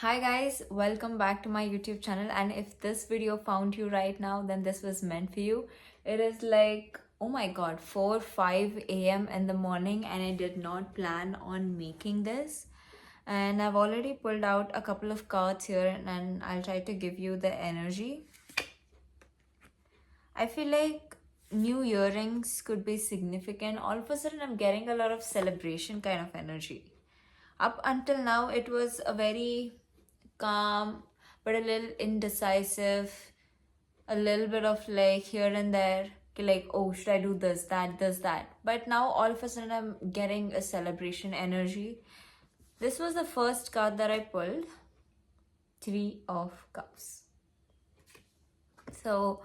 Hi guys, welcome back to my YouTube channel, and if this video found you right now, then this was meant for you. It is like, oh my god, 4 5 a.m. in the morning, and I did not plan on making this. And I've already pulled out a couple of cards here, and I'll try to give you the energy. I feel like new earrings could be significant. All of a sudden, I'm getting a lot of celebration kind of energy. Up until now, it was a very calm but a little indecisive, a little bit of like here and there, like, oh, should I do this, that. But now all of a sudden I'm getting a celebration energy. This was the first card that I pulled, Three of Cups. So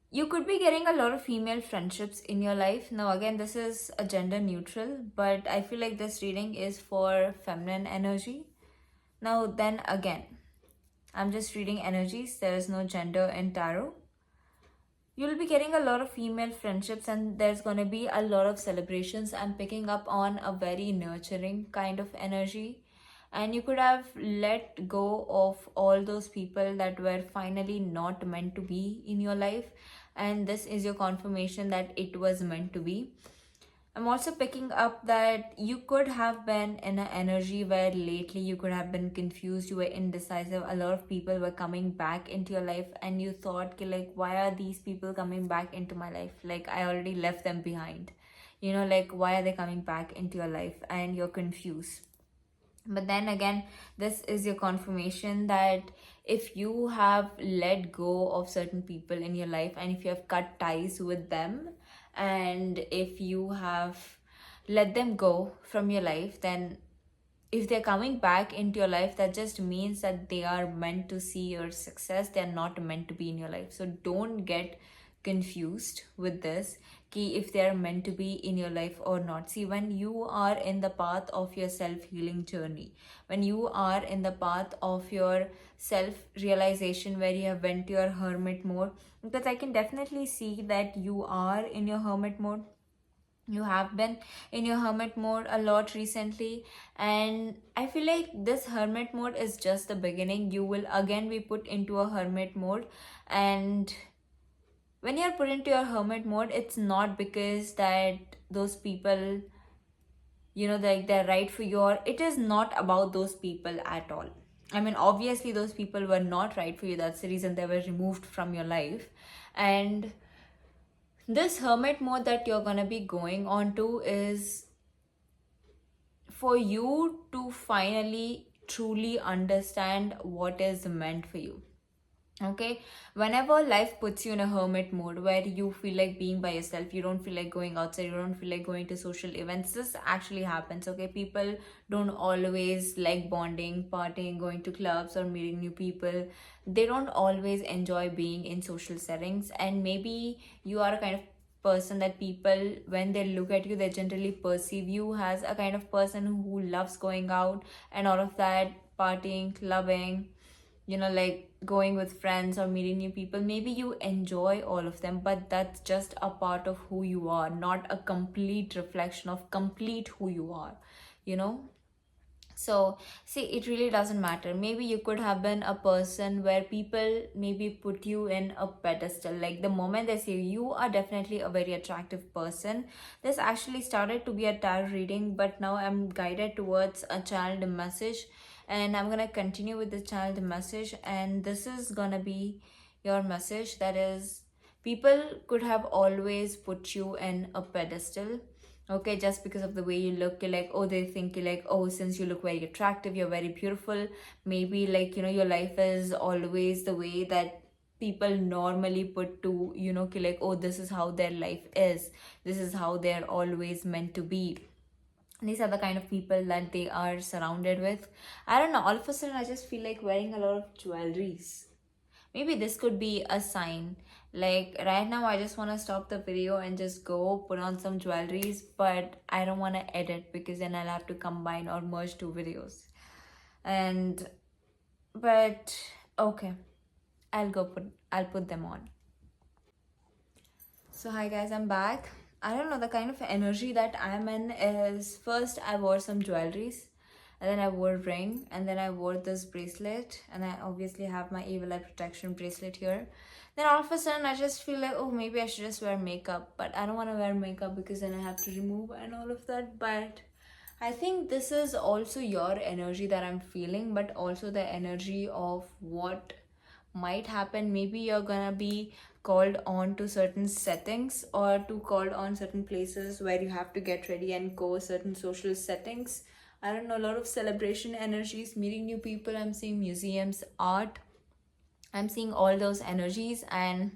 you could be getting a lot of female friendships in your life. Now again, this is a gender neutral, but I feel like this reading is for feminine energy. Now then again, I'm just reading energies. There is no gender in tarot. You'll be getting a lot of female friendships, and there's going to be a lot of celebrations. I'm picking up on a very nurturing kind of energy. And you could have let go of all those people that were finally not meant to be in your life. And this is your confirmation that it was meant to be. I'm also picking up that you could have been in an energy where lately you could have been confused, you were indecisive. A lot of people were coming back into your life, and you thought, like, why are these people coming back into my life? Like, I already left them behind. Like, why are they coming back into your life? And you're confused. But then again, this is your confirmation that if you have let go of certain people in your life, and if you have cut ties with them, and if you have let them go from your life, then if they're coming back into your life, that just means that they are meant to see your success. They're not meant to be in your life. So don't get confused with this, key, if they're meant to be in your life or not. See, when you are in the path of your self-healing journey, when you are in the path of your self-realization, where you have went to your hermit mode, because I can definitely see that you are in your hermit mode. You have been in your hermit mode a lot recently, and I feel like this hermit mode is just the beginning. You will again be put into a hermit mode, and when you're put into your hermit mode, it's not because that those people, like, they're right for you, or it is not about those people at all. I mean, obviously those people were not right for you. That's the reason they were removed from your life. And this hermit mode that you're gonna be going on to is for you to finally truly understand what is meant for you. Okay, whenever life puts you in a hermit mode where you feel like being by yourself, you don't feel like going outside, you don't feel like going to social events, this actually happens. Okay, people don't always like bonding, partying, going to clubs, or meeting new people. They don't always enjoy being in social settings, and maybe you are a kind of person that people, when they look at you, they generally perceive you as a kind of person who loves going out and all of that, partying, clubbing, like going with friends or meeting new people. Maybe you enjoy all of them, but that's just a part of who you are, not a complete reflection of complete who you are, you know? So, see, it really doesn't matter. Maybe you could have been a person where people maybe put you in a pedestal. Like, the moment they say you are definitely a very attractive person. This actually started to be a tarot reading, but now I'm guided towards a channeled message, and I'm gonna continue with the channeled message. And this is gonna be your message, that is, people could have always put you in a pedestal. Okay, just because of the way you look, you're like, oh, they think you're like, oh, since you look very attractive, you're very beautiful. Maybe, like, your life is always the way that people normally put to, like, oh, this is how their life is, this is how they're always meant to be. These are the kind of people that they are surrounded with. I don't know, all of a sudden I just feel like wearing a lot of jewelries. Maybe this could be a sign. Like, right now I just want to stop the video and just go put on some jewelries, but I don't want to edit because then I'll have to combine or merge two videos. And but okay, I'll put them on. So hi guys, I'm back. I don't know, the kind of energy that I'm in is, first I wore some jewelries, and then I wore a ring, and then I wore this bracelet, and I obviously have my evil eye protection bracelet here. Then all of a sudden I just feel like, oh, maybe I should just wear makeup, but I don't want to wear makeup because then I have to remove and all of that. But I think this is also your energy that I'm feeling, but also the energy of what might happen. Maybe you're gonna be called on to certain settings, or to called on certain places where you have to get ready and go certain social settings. I don't know, a lot of celebration energies, meeting new people. I'm seeing museums, art. I'm seeing all those energies, and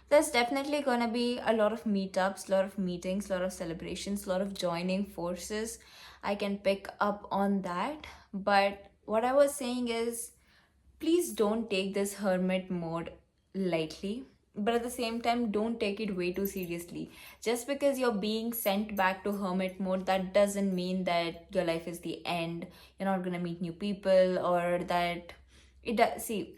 there's definitely gonna be a lot of meetups, a lot of meetings, a lot of celebrations, a lot of joining forces. I can pick up on that. But what I was saying is, please don't take this hermit mode lightly, but at the same time, don't take it way too seriously. Just because you're being sent back to hermit mode, that doesn't mean that your life is the end. You're not gonna meet new people, or that it does. See,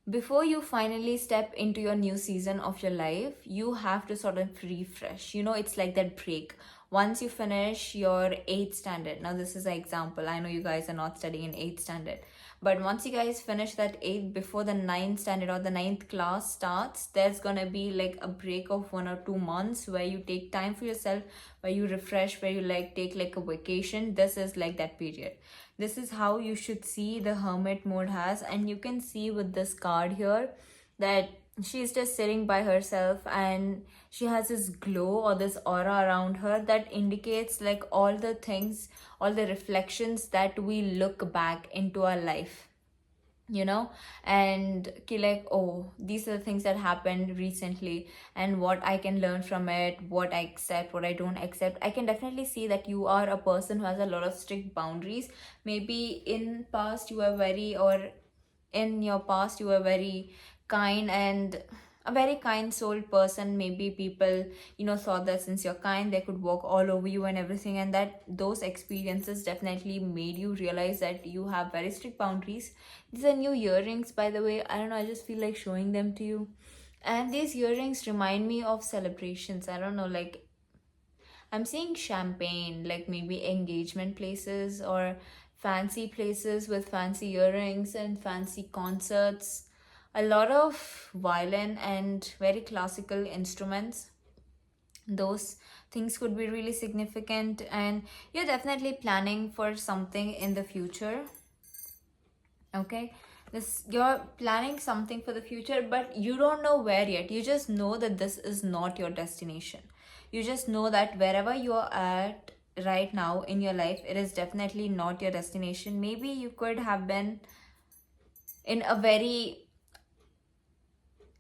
before you finally step into your new season of your life, you have to sort of refresh. It's like that break. Once you finish your 8th standard, now this is an example. I know you guys are not studying in 8th standard, but once you guys finish that 8th, before the 9th standard or the 9th class starts, there's gonna be like a break of 1 or 2 months where you take time for yourself, where you refresh, where you like take like a vacation. This is like that period. This is how you should see the hermit mode has. And you can see with this card here that she's just sitting by herself, and she has this glow or this aura around her that indicates like all the things, all the reflections that we look back into our life, and like, oh, these are the things that happened recently, and what I can learn from it, what I accept, what I don't accept. I can definitely see that you are a person who has a lot of strict boundaries. Maybe in past you were very, or in your past you were very kind, and a very kind souled person. Maybe people thought that since you're kind, they could walk all over you and everything, and that those experiences definitely made you realize that you have very strict boundaries. These are new earrings, by the way. I don't know, I just feel like showing them to you. And these earrings remind me of celebrations. I don't know, like, I'm seeing champagne, like maybe engagement places or fancy places with fancy earrings and fancy concerts. A lot of violin and very classical instruments. Those things could be really significant, and you're definitely planning for something in the future. Okay, you're planning something for the future, but you don't know where yet. You just know that this is not your destination. You just know that wherever you're at right now in your life, it is definitely not your destination. Maybe you could have been in a very,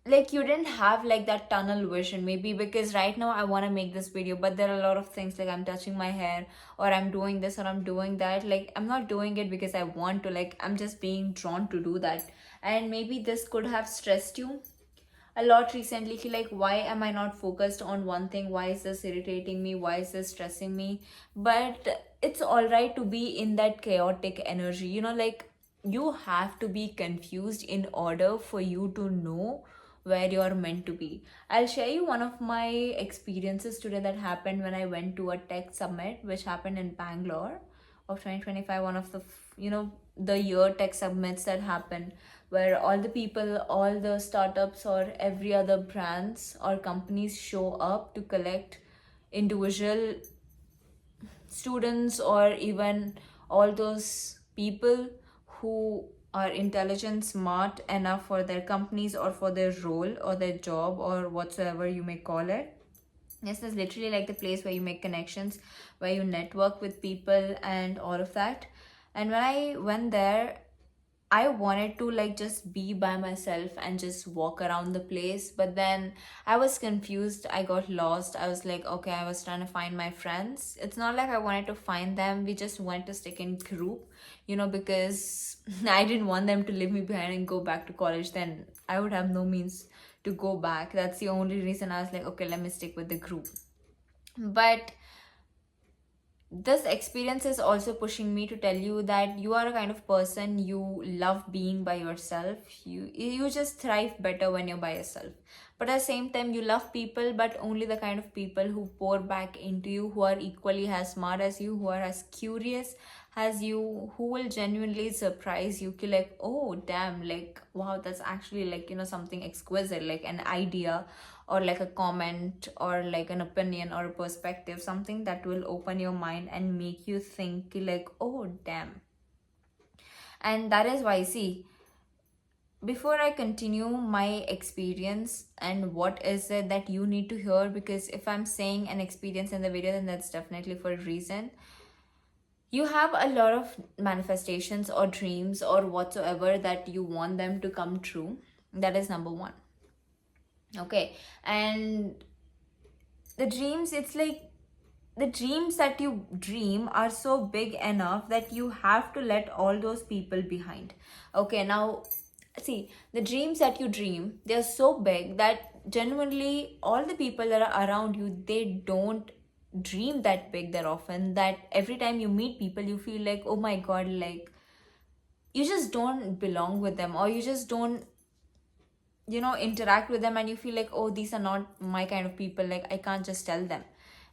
like, you didn't have like that tunnel vision, maybe because right now I want to make this video, but there are a lot of things, like I'm touching my hair, or I'm doing this, or I'm doing that. Like, I'm not doing it because I want to, like, I'm just being drawn to do that. And maybe this could have stressed you a lot recently. Like, why am I not focused on one thing? Why is this irritating me? Why is this stressing me? But it's all right to be in that chaotic energy, like, you have to be confused in order for you to know where you're meant to be. I'll share you one of my experiences today that happened when I went to a tech summit, which happened in Bangalore of 2025. One of the, the year tech summits that happened, where all the people, all the startups, or every other brands or companies show up to collect individual students, or even all those people who are intelligent, smart enough for their companies or for their role or their job or whatsoever you may call it. This is literally like the place where you make connections, where you network with people and all of that. And when I went there, I wanted to like just be by myself and just walk around the place, but then I was confused. I got lost. I was like, okay, I was trying to find my friends. It's not like I wanted to find them. We just wanted to stick in group, because I didn't want them to leave me behind and go back to college. Then I would have no means to go back. That's the only reason I was like, okay, let me stick with the group. But this experience is also pushing me to tell you that you are a kind of person, you love being by yourself. You just thrive better when you're by yourself. but at the same time you love people, but only the kind of people who pour back into you, who are equally as smart as you, who are as curious as you, who will genuinely surprise you ki like, oh damn, like wow, that's actually like, something exquisite, like an idea or like a comment or like an opinion or a perspective, something that will open your mind and make you think ki like, oh damn. And that is why, see, before I continue my experience and what is it that you need to hear, because if I'm saying an experience in the video, then that's definitely for a reason. You have a lot of manifestations or dreams or whatsoever that you want them to come true. That is number one. Okay. And the dreams, it's like the dreams that you dream are so big enough that you have to let all those people behind. Okay, now see, the dreams that you dream, they're so big that genuinely all the people that are around you, they don't dream that big that often, that every time you meet people you feel like, oh my god, like you just don't belong with them, or you just don't interact with them, and you feel like, oh, these are not my kind of people, like I can't just tell them.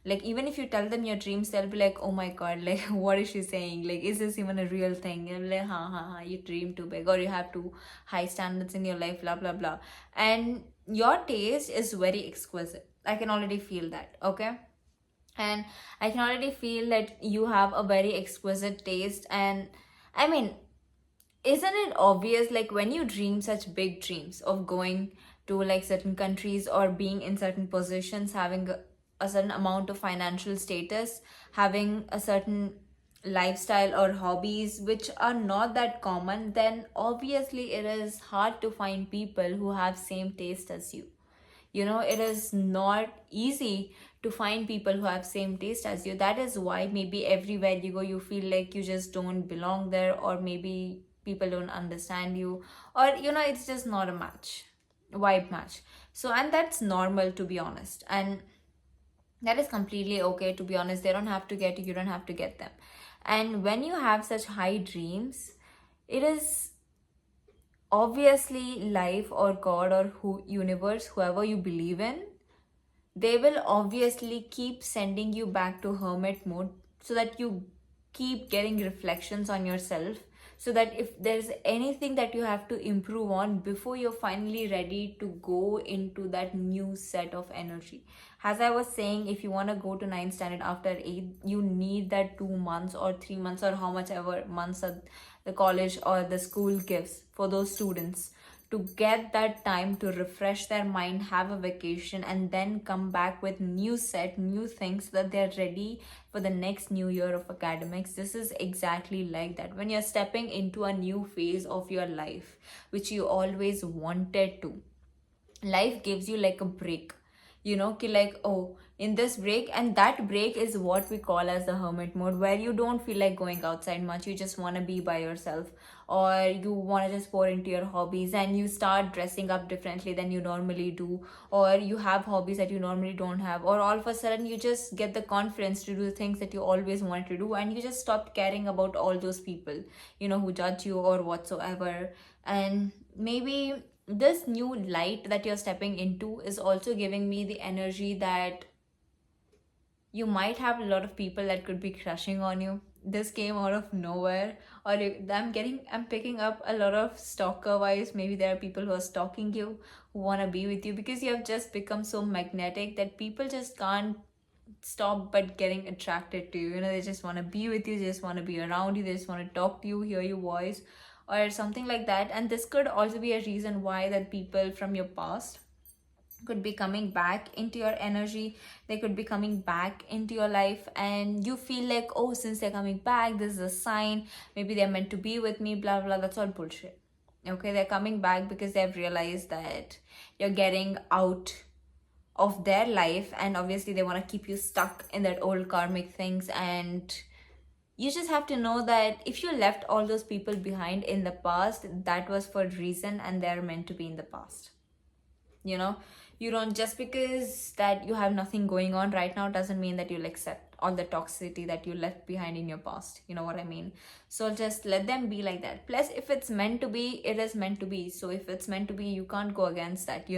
Like even if you tell them your dreams, they'll be like, oh my god, like what is she saying, like is this even a real thing? You're like, ha, you dream too big, or you have too high standards in your life, blah blah blah. And your taste is very exquisite, I can already feel that. Okay, and I can already feel that you have a very exquisite taste. And I mean, isn't it obvious, like when you dream such big dreams of going to like certain countries or being in certain positions, having a certain amount of financial status, having a certain lifestyle or hobbies which are not that common, then obviously it is hard to find people who have same taste as you. It is not easy to find people who have same taste as you. That is why maybe everywhere you go you feel like you just don't belong there, or maybe people don't understand you, or it's just not a match, vibe match. So, and that's normal, to be honest, and that is completely okay, to be honest. They don't have to get you, you don't have to get them. And when you have such high dreams, it is obviously life or god or who universe, whoever you believe in, they will obviously keep sending you back to hermit mode, so that you keep getting reflections on yourself, so that if there's anything that you have to improve on before you're finally ready to go into that new set of energy. As I was saying, if you want to go to 9th standard after 8th, you need that 2 months or 3 months or how much ever months that the college or the school gives for those students, to get that time to refresh their mind, have a vacation, and then come back with new set, new things, so that they're ready for the next new year of academics. This is exactly like that. When you're stepping into a new phase of your life, which you always wanted to, life gives you like a break, ki like, oh, in this break, and that break is what we call as the hermit mode, where you don't feel like going outside much, you just want to be by yourself, or you want to just pour into your hobbies, and you start dressing up differently than you normally do, or you have hobbies that you normally don't have, or all of a sudden you just get the confidence to do the things that you always wanted to do, and you just stop caring about all those people who judge you or whatsoever. And maybe this new light that you're stepping into is also giving me the energy that you might have a lot of people that could be crushing on you. This came out of nowhere, or I'm picking up a lot of stalker vibes. Maybe there are people who are stalking you, who want to be with you, because you have just become so magnetic that people just can't stop but getting attracted to you. They just want to be with you, they just want to be around you, they just want to talk to you, hear your voice, or something like that. And this could also be a reason why that people from your past could be coming back into your energy, they could be coming back into your life, and you feel like, oh, since they're coming back, this is a sign, maybe they're meant to be with me, blah blah. That's all bullshit. Okay, they're coming back because they've realized that you're getting out of their life, and obviously they want to keep you stuck in that old karmic things. And you just have to know that if you left all those people behind in the past, that was for a reason, and they're meant to be in the past. You don't, just because that you have nothing going on right now doesn't mean that you'll accept all the toxicity that you left behind in your past. You know what I mean? So just let them be like that. Plus, if it's meant to be, it is meant to be. So if it's meant to be, you can't go against that.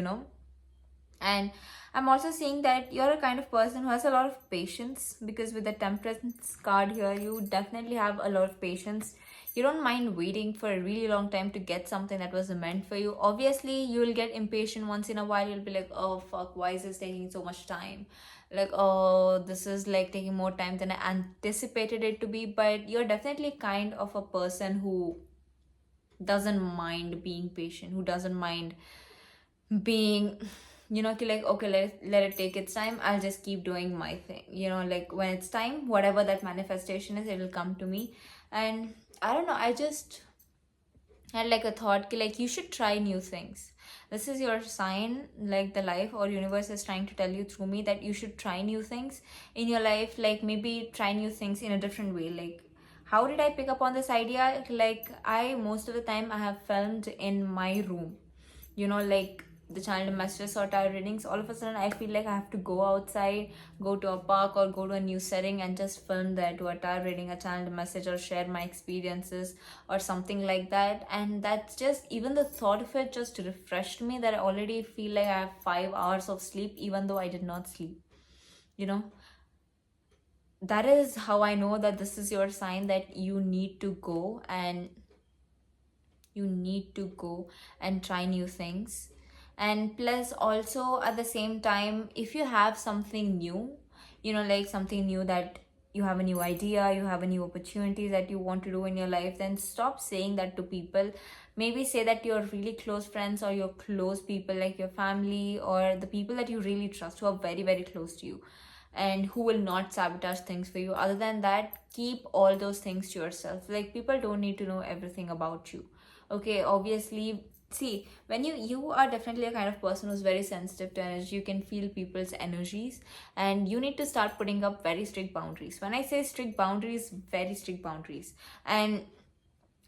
And I'm also seeing that you're a kind of person who has a lot of patience, because with the temperance card here, you definitely have a lot of patience. You don't mind waiting for a really long time to get something that was meant for you. Obviously, you will get impatient once in a while. You'll be like, oh fuck, why is this taking so much time? Like, oh, this is like taking more time than I anticipated it to be. But you're definitely kind of a person who doesn't mind being patient, who doesn't mind being, like, okay, let it take its time. I'll just keep doing my thing. Like, when it's time, whatever that manifestation is, it will come to me. And I don't know, I just had like a thought ki, like, you should try new things. This is your sign, like the life or universe is trying to tell you through me that you should try new things in your life. Like, maybe try new things in a different way. Like, how did I pick up on this idea? Like, I most of the time I have filmed in my room, like the channel messages or tarot readings. All of a sudden I feel like I have to go outside, go to a park or go to a new setting and just film there, to a tarot reading, a channel message, or share my experiences or something like that. And that's just, even the thought of it just refreshed me, that I already feel like I have 5 hours of sleep even though I did not sleep. you know that is how I know that this is your sign, that you need to go and try new things. And plus, also at the same time, if you have something new, like something new, that you have a new idea, you have a new opportunity that you want to do in your life, then stop saying that to people. Maybe say that to your really close friends or your close people, like your family or the people that you really trust, who are very, very close to you and who will not sabotage things for you. Other than that, keep all those things to yourself. Like, people don't need to know everything about you. Okay, obviously, see, when you are definitely a kind of person who's very sensitive to energy. You can feel people's energies, and you need to start putting up very strict boundaries. When I say strict boundaries, very strict boundaries. And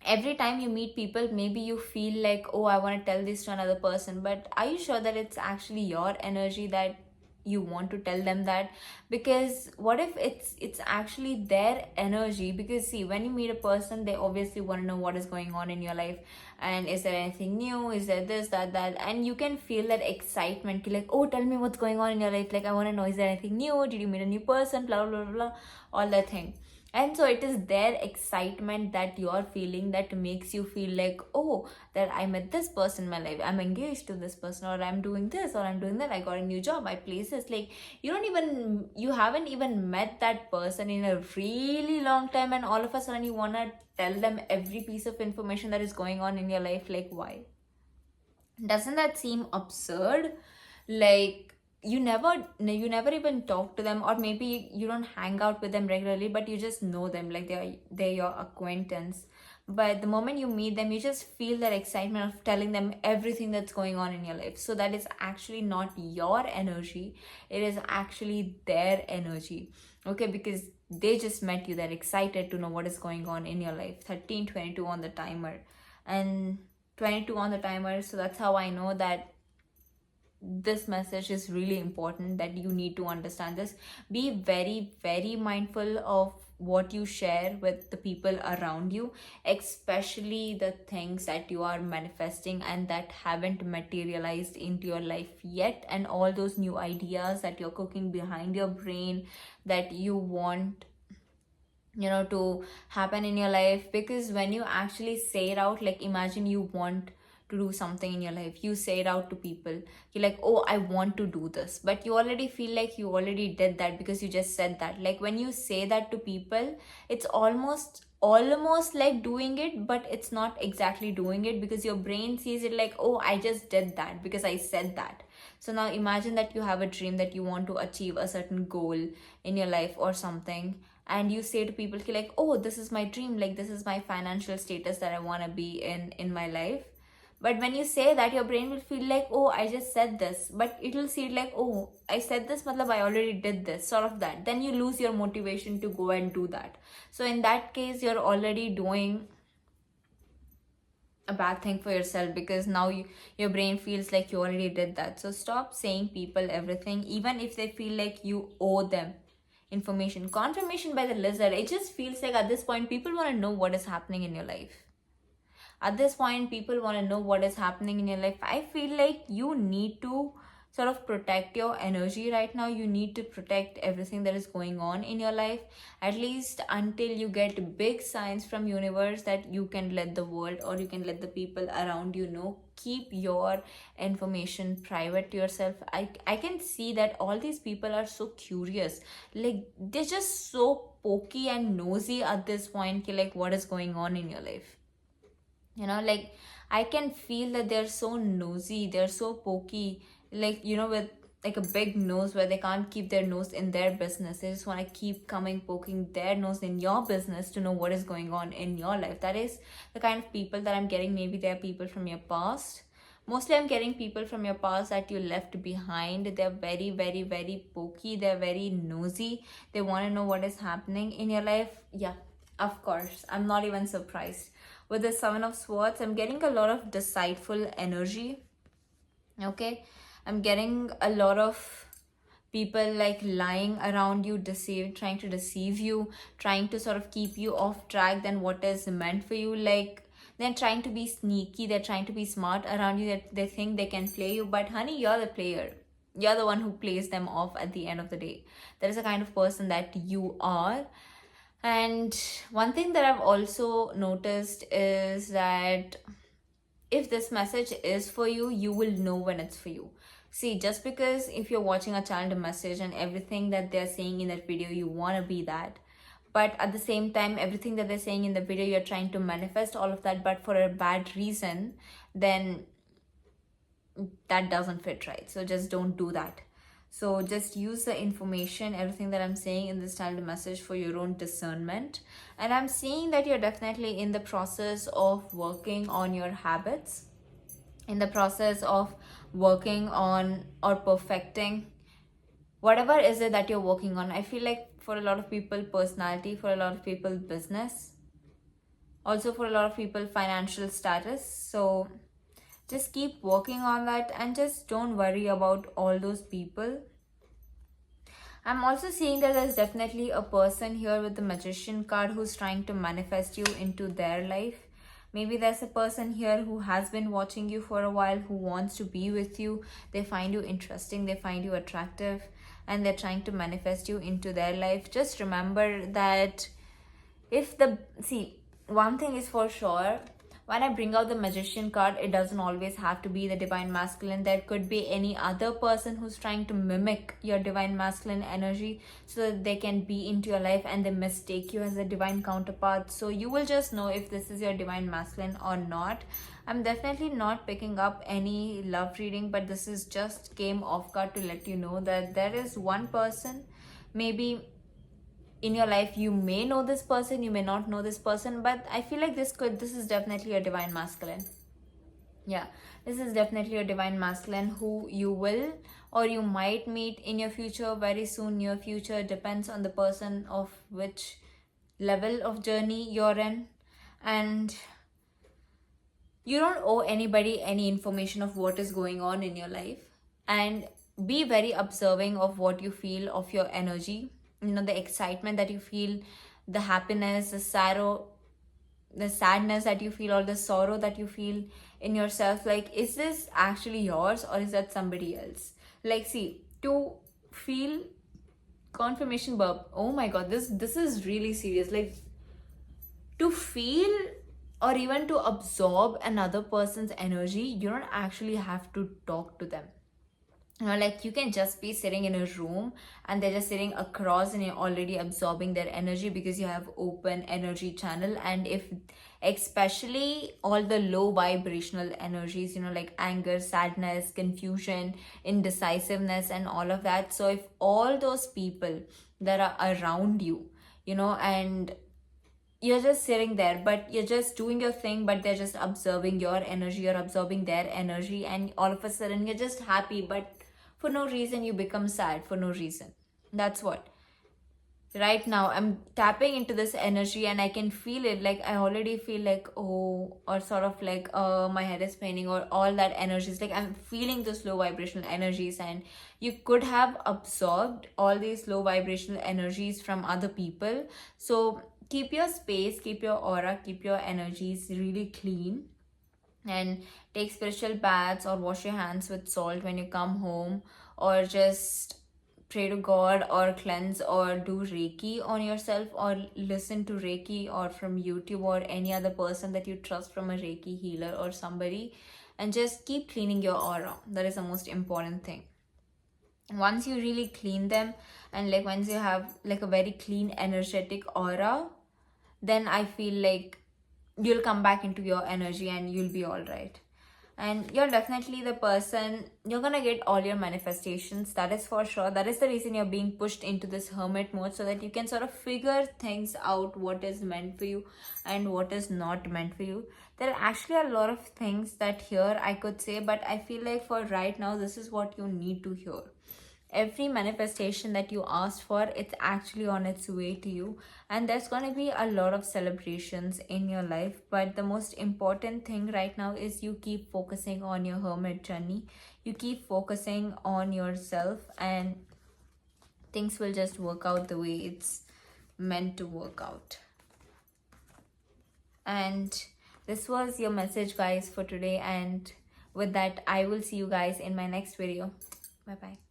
every time you meet people, maybe you feel like, oh, I want to tell this to another person, but are you sure that it's actually your energy that you want to tell them that? Because what if it's actually their energy? Because see, when you meet a person, they obviously want to know what is going on in your life, and is there anything new, is there this, that, and you can feel that excitement, like, oh, tell me what's going on in your life, like, I want to know, is there anything new, did you meet a new person, blah blah blah blah, all that thing. And so it is their excitement that you're feeling that makes you feel like, oh, that I met this person in my life, I'm engaged to this person, or I'm doing this, or I'm doing that, I got a new job, I places. Like, you haven't even met that person in a really long time, and all of a sudden you want to tell them every piece of information that is going on in your life. Like, why? Doesn't that seem absurd? Like, you never even talk to them, or maybe you don't hang out with them regularly, but you just know them, like they're your acquaintance. But the moment you meet them, you just feel that excitement of telling them everything that's going on in your life. So that is actually not your energy, it is actually their energy. Okay, because they just met you, they're excited to know what is going on in your life. 13:22 on the timer, and 22 on the timer. So that's how I know that this message is really important, that you need to understand this. Be very, very mindful of what you share with the people around you, especially the things that you are manifesting and that haven't materialized into your life yet, and all those new ideas that you're cooking behind your brain that you want to happen in your life. Because when you actually say it out, like, imagine you want to do something in your life, you say it out to people, you're like, oh, I want to do this, but you already feel like you already did that because you just said that. Like, when you say that to people, it's almost like doing it, but it's not exactly doing it, because your brain sees it like, oh, I just did that because I said that. So now imagine that you have a dream, that you want to achieve a certain goal in your life or something, and you say to people like, oh, this is my dream, like, this is my financial status that I want to be in my life. But when you say that, your brain will feel like, oh, I just said this, but it will see it like, oh, I said this, matlab I already did this, sort of that. Then you lose your motivation to go and do that. So in that case, you're already doing a bad thing for yourself, because now your brain feels like you already did that. So stop saying people everything, even if they feel like you owe them information. Confirmation by the lizard, it just feels like at this point people want to know what is happening in your life. At this point, people want to know what is happening in your life. I feel like you need to sort of protect your energy right now. You need to protect everything that is going on in your life, at least until you get big signs from universe that you can let the world or you can let the people around you know. Keep your information private to yourself. I can see that all these people are so curious, like they're just so pokey and nosy at this point, like what is going on in your life, like I can feel that they're so nosy, they're so pokey, like with like a big nose where they can't keep their nose in their business. They just want to keep coming poking their nose in your business to know what is going on in your life. That is the kind of people that I'm getting. Maybe they're people from your past. Mostly I'm getting people from your past that you left behind. They're very, very, very pokey, they're very nosy, they want to know what is happening in your life. Yeah, of course, I'm not even surprised. With the Seven of Swords, I'm getting a lot of deceitful energy. Okay, I'm getting a lot of people like lying around you, trying to deceive you, trying to sort of keep you off track than what is meant for you. Like they're trying to be sneaky, they're trying to be smart around you, that they think they can play you, but honey, you're the player. You're the one who plays them off at the end of the day. That is the kind of person that you are. And one thing that I've also noticed is that if this message is for you, you will know when it's for you. See, just because if you're watching a child message and everything that they're saying in that video, you want to be that. But at the same time, everything that they're saying in the video, you're trying to manifest all of that, but for a bad reason, then that doesn't fit right. So just don't do that. So just use the information, everything that I'm saying in this child message for your own discernment. And I'm seeing that you're definitely in the process of working on your habits, in the process of working on or perfecting whatever is it that you're working on. I feel like for a lot of people, personality, for a lot of people, business, also for a lot of people, financial status. So just keep working on that and just don't worry about all those people. I'm also seeing that there's definitely a person here with the Magician card who's trying to manifest you into their life. Maybe there's a person here who has been watching you for a while, who wants to be with you. They find you interesting, they find you attractive, and they're trying to manifest you into their life. Just remember that one thing is for sure, when I bring out the Magician card, it doesn't always have to be the Divine Masculine. There could be any other person who's trying to mimic your Divine Masculine energy so that they can be into your life and they mistake you as a divine counterpart. So you will just know if this is your Divine Masculine or not. I'm definitely not picking up any love reading, but this is just came off guard to let you know that there is one person, maybe in your life. You may know this person, you may not know this person, but I feel like this is definitely a Divine Masculine. Yeah, this is definitely a Divine Masculine who you will or you might meet in your future, very soon, near future. Depends on the person of which level of journey you're in. And you don't owe anybody any information of what is going on in your life. And be very observing of what you feel, of your energy, the excitement that you feel, the happiness, the sorrow, the sadness that you feel, or the sorrow that you feel in yourself. Like, is this actually yours or is that somebody else? Like, see, to feel confirmation burp, oh my god, this is really serious. Like, to feel or even to absorb another person's energy, you don't actually have to talk to them. Like you can just be sitting in a room and they're just sitting across and you're already absorbing their energy because you have open energy channel. And if especially all the low vibrational energies, like anger, sadness, confusion, indecisiveness and all of that. So if all those people that are around you, and you're just sitting there, but you're just doing your thing, but they're just observing your energy, you're absorbing their energy, and all of a sudden you're just happy, but for no reason you become sad for no reason. That's what. Right now I'm tapping into this energy and I can feel it. Like I already feel like, oh, or sort of like my head is spinning, or all that energies. Like I'm feeling those low vibrational energies, and you could have absorbed all these low vibrational energies from other people. So keep your space, keep your aura, keep your energies really clean. and take spiritual baths or wash your hands with salt when you come home, or just pray to God or cleanse or do Reiki on yourself, or listen to Reiki or from YouTube or any other person that you trust from a Reiki healer or somebody, and just keep cleaning your aura. That is the most important thing. Once you really clean them, and like once you have like a very clean energetic aura, then I feel like you'll come back into your energy and you'll be all right. And you're definitely the person, you're gonna get all your manifestations, that is for sure. That is the reason you're being pushed into this hermit mode, so that you can sort of figure things out, what is meant for you and what is not meant for you. There are actually a lot of things that here I could say, but I feel like for right now this is what you need to hear. Every manifestation that you asked for, it's actually on its way to you, and there's going to be a lot of celebrations in your life. But the most important thing right now is you keep focusing on your hermit journey, you keep focusing on yourself, and things will just work out the way it's meant to work out. And this was your message, guys, for today. And with that, I will see you guys in my next video. Bye bye.